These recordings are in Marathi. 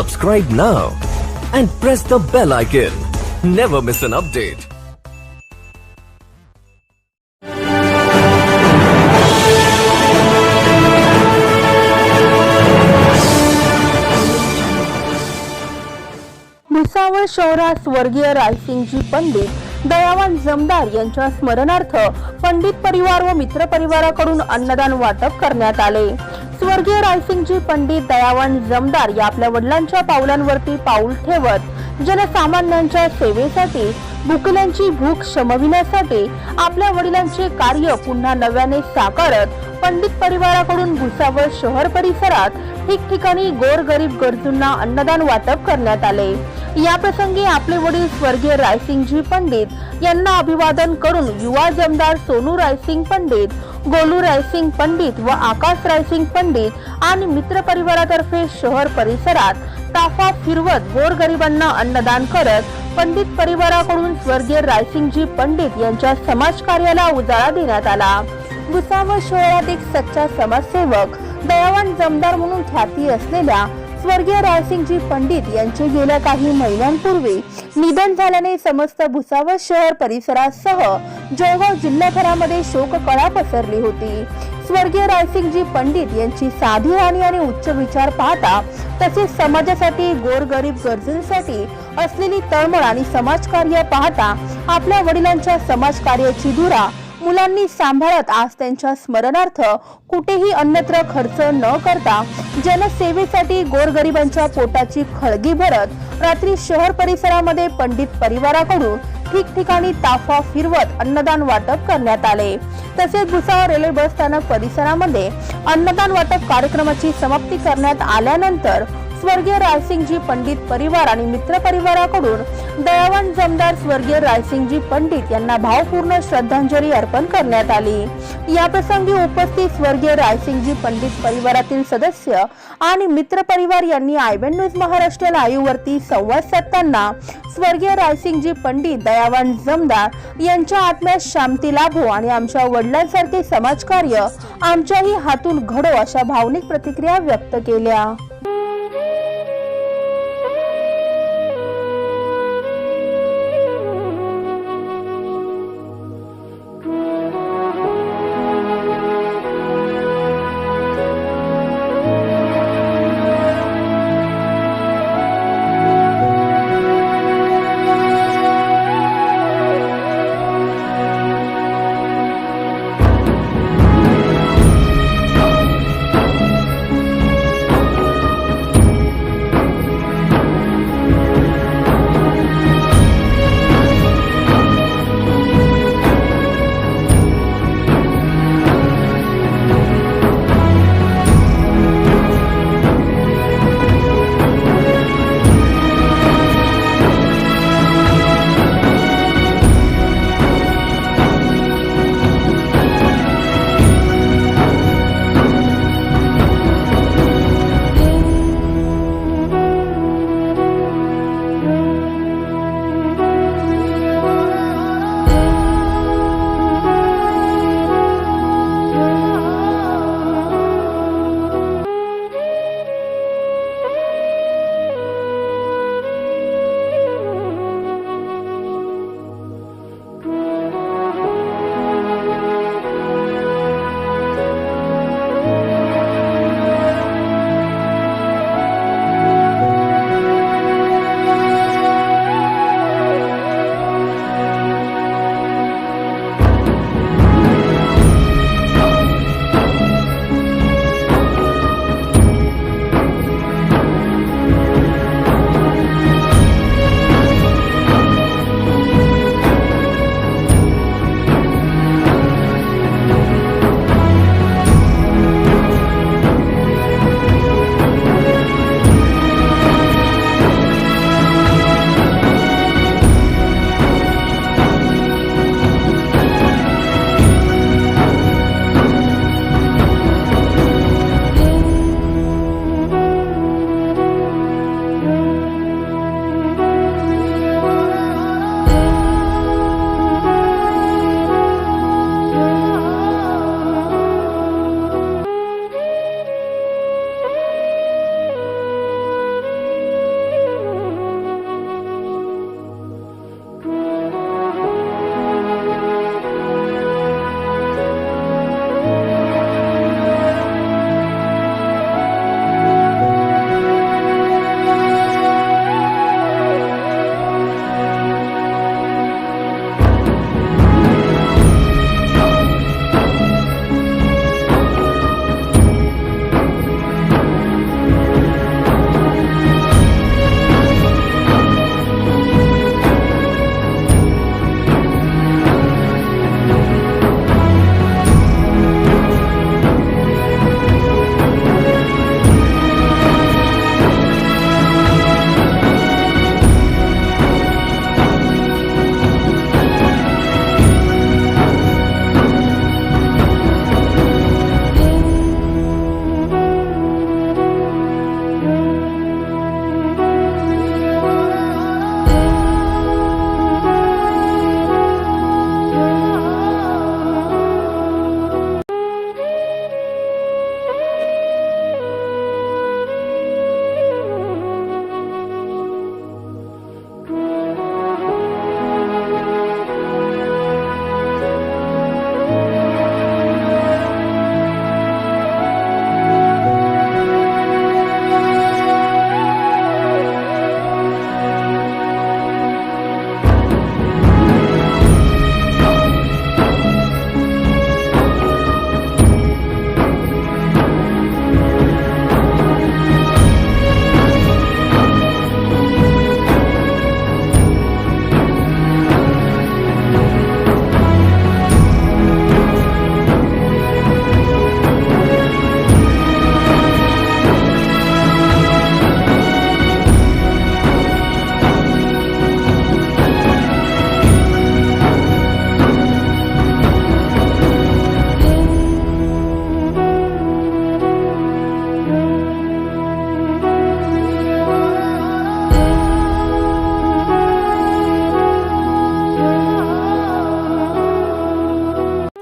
Subscribe now and press the bell icon. Never miss an update. Bhusawal शहरात स्वर्गीय रायसिंगजी पंडित दयावान जमदार यांच्या स्मरणार्थ पंडित परिवार व मित्र परिवाराकडून अन्नदान वाटप करण्यात आले। स्वर्गीय रायसिंगजी पंडित दयावान जमदार या आपल्या वडिलांच्या पावलांवरती पाऊल ठेवत जनसामान्यांच्या सेवेसाठी, भुकेल्यांची भूक शमविण्यासाठी आपल्या वडिलांचे कार्य पुन्हा नव्याने साकारत पंडित परिवाराकडून भुसावळ शहर परिसरात ठिकठिकाणी गोरगरीब गरजूंना अन्नदान वाटप करण्यात आले। या प्रसंगी आपले वडील स्वर्गीय रायसिंगजी पंडित यांना अभिवादन करून युवा जमदार सोनू रायसिंग पंडित, गोलू रायसिंग पंडित व आकाश रायसिंग पंडित आणि मित्र परिवारातर्फे शहर परिसरात ताफा फिरवत गोरगरिबांना अन्नदान करत पंडित परिवाराकडून स्वर्गीय रायसिंगजी पंडित यांच्या समाज कार्याला उजाळा देण्यात आला। भुसावळ शहरात एक सच्चा समाजसेवक, दयावान जमदार म्हणून ख्याती असलेल्या स्वर्गीय रायसिंगजी पंडित यांचे गेल्या काही महिन्यांपूर्वी निधन झाल्याने समस्त भुसावळ शहर परिसरासह जळगाव जिल्हाभरामध्ये शोककळा पसरली होती। स्वर्गीय रायसिंगजी पंडित यांची साधी राणी आणि उच्च विचार पाहता, तसेच समाजासाठी, गोरगरीब गरजूंसाठी असलेली तळमळ आणि समाजकार्य पाहता आपल्या वडिलांच्या समाजकार्याची धुरा मुलांनी सांभाळत आज त्यांच्या स्मरणार्थ कुठेही अन्यत्र खर्च न करता जनसेवेसाठी गोरगरिबांच्या पोटाची खळगी भरत रात्री शहर परिसरामध्ये पंडित परिवाराकडून ठिकठिकाणी ताफा फिरवत अन्नदान वाटप करण्यात आले। तसेच भुसावळ रेल्वे बस स्थानक परिसरामध्ये अन्नदान वाटप कार्यक्रमाची समाप्ती करण्यात आल्यानंतर स्वर्गीय रायसिंगजी पंडित परिवार आणि मित्र परिवाराकडून दयावान जमदार स्वर्गीय रायसिंगजी पंडित यांना भावपूर्ण श्रद्धांजली अर्पण करण्यात आली। या प्रसंगी उपस्थित स्वर्गीय रायसिंगजी पंडित परिवारातील सदस्य आणि मित्र परिवार यांनी आयबीएन न्यूज महाराष्ट्र लाईव्ह वरती संवाद साधताना स्वर्गीय रायसिंगजी पंडित दयावान जमदार यांच्या आत्म्यास शांती लाभो आणि आमच्या वडिलांसारखे समाजकार्य आमच्याही हातून घडो अशा भावनिक प्रतिक्रिया व्यक्त केल्या।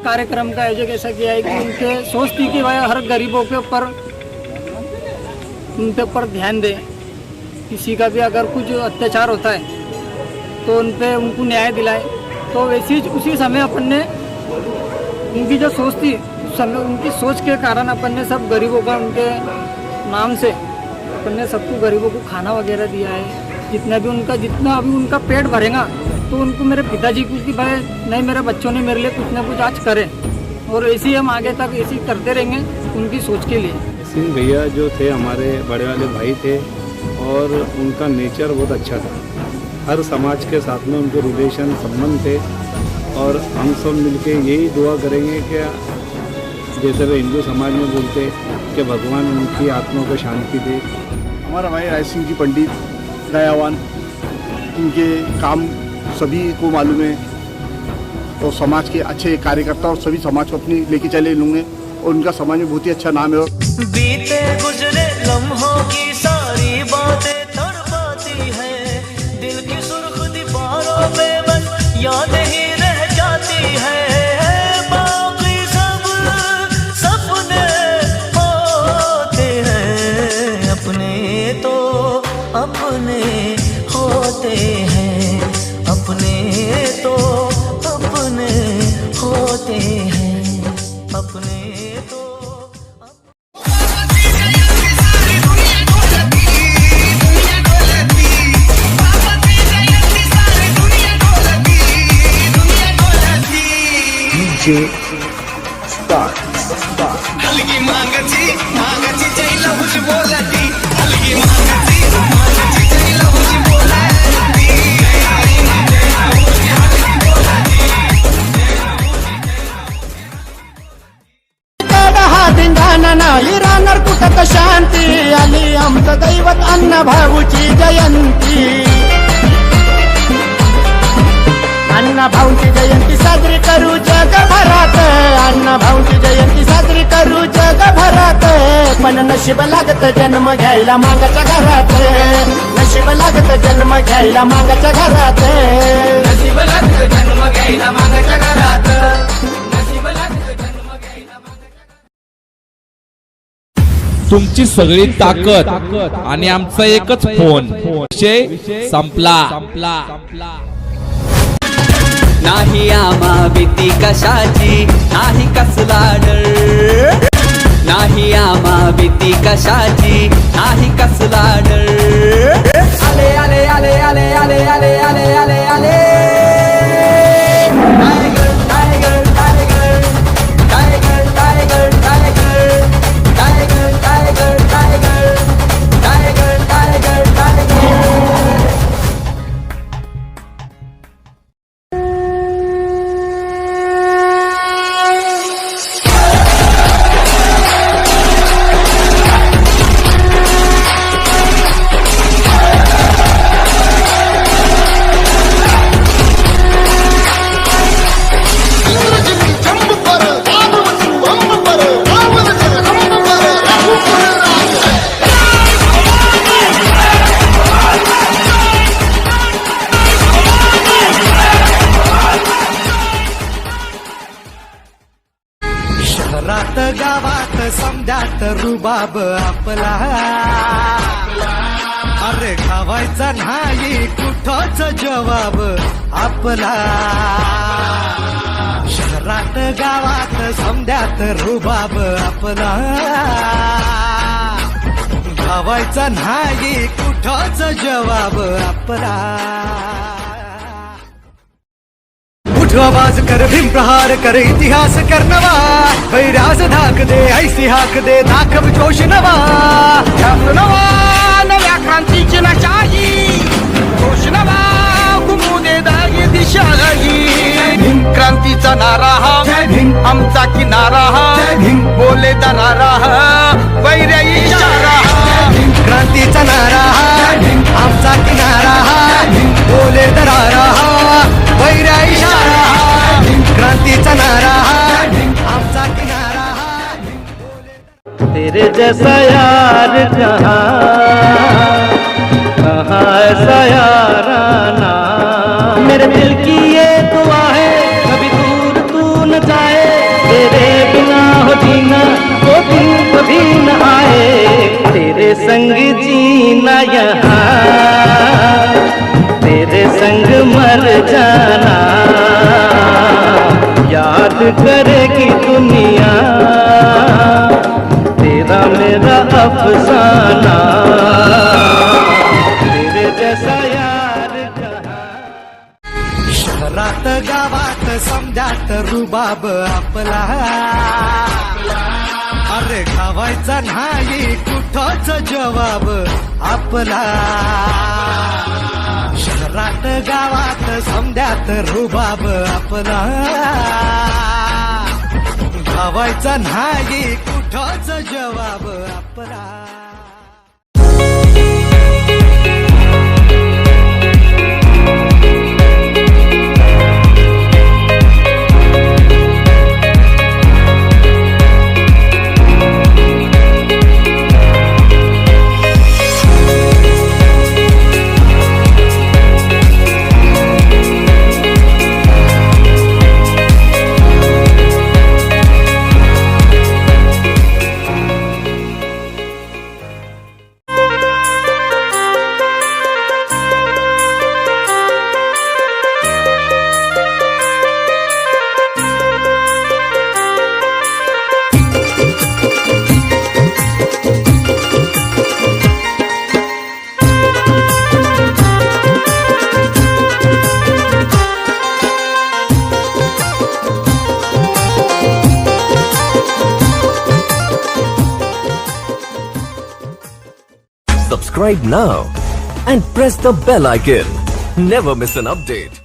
कार्यक्रम का आयोजन ऐसा किया है कि उनके सोच थी कि भाई हर गरीबों के ऊपर उनके ऊपर ध्यान दें, किसी का भी अगर कुछ अत्याचार होता है तो उन पे उनको न्याय दिलाए। तो वैसी उसी समय अपन ने उनकी जो सोच थी उस समय उनकी सोच के कारण अपन ने सब गरीबों का उनके नाम से अपन ने सबको गरीबों को खाना वगैरह दिया है। जितना अभी उनका पेट भरेगा तो उनको मेरे पिताजी को कि भाई नहीं मेरे बच्चों ने मेरे लिए कुछ ना कुछ आज करे, और ऐसे ही हम आगे तक ऐसे ही करते रहेंगे उनकी सोच के लिए। सिंह भैया जो थे हमारे बड़े वाले भाई थे और उनका नेचर बहुत अच्छा था। हर समाज के साथ में उनके रिलेशन संबंध थे और हम सब मिलके यही दुआ करेंगे कि जैसे वे हिंदू समाज में बोलते कि भगवान उनकी आत्मा को शांति दे। हमारा भाई राय सिंह जी पंडित दयावान, इनके काम सभी को मालूम है और समाज के अच्छे कार्यकर्ता और सभी समाज को अपनी लेके चले लूँगे और उनका समाज में बहुत ही अच्छा नाम है। बीते गुजरे लम्हों की सारी बातें तड़पाती हैं, दिल की सुर्ख दीवारों पे बस याद ही रह जाती है। बाकी सब सपने होते हैं, अपने तो अपने होते हैं, अपने तो अपने होते हैं, अपने तो अलगी मांगची मांगची जैला हुज बोलती, अलगी मांगची जैला हुज बोलती, हा धिंगाणा नाही राहणार कुठं शांती, आली आमचं दैवत अण्णा भाऊची जयंती। अण्णा भाऊची जयंती साजरी करू जगभरात, अण्णा भाऊची जयंती साजरी करू जगभरात। पण नशीब लागत जन्म घ्यायला मागाच्या घरात, नशीब लागत जन्म घ्यायला मागाच्या घरात, नशीब लागत जन्म घ्यायला मागाच्या घरात, नशीब लागत जन्म घ्यायला मागाच्या। तुमची सगळी ताकद आणि आमचा एकच फोन, विषय संपला। नाही आम्हा भीती कशाची, नाही कसला डर, नाही आम्हा भीती कशाची, नाही कसला डर। आले आले आले आले आले आले आले आले आले tiger tiger tiger tiger tiger tiger tiger tiger tiger tiger tiger tiger. शहरात गावात समजात रुबाब आपला, अरे खावायचा नाही कुठंच जवाब आपला। शहरात गावात समजात रुबाब आपला, खावायचा नाही कुठंच जवाब आपला। आवाज कर भीम प्रहार कर इतिहास कर नवा, वैराज धाक दे ऐसी हाक दे दाखव जोश नवा, नवा नव्या क्रांतीची नशाही, जोश नवा घुमू दे दागी दिशाही। भीम क्रांतीचा नारा हा, भीम आमचा किनारा हा, भीम बोले दरारा हा, वैर्य इशारा हा। भीम क्रांतीचा नारा हा, भीम आमचा किनारा हा, भीम बोले दरारा हा, वैर्य इशारा हा। क्रांतीचा नारा हा, आमचा किनारा हा। तेरे जैसा यार कहाँ ऐसा याराना, मेरे दिल की ये दुआ है कभी दूर तू न जाए। करेगी दुनिया, तेरा मेरा अफसाना, तेरे जैसा यार कहाँ। शहरात गावात समजात रुबाब आपला, अरे गावायचा नाही कुठंच जवाब आपला. शहरात गावात समजात रुबाब आपला, गावायचा नाही कुठंच जवाब आपला. Subscribe now and press the bell icon. Never miss an update.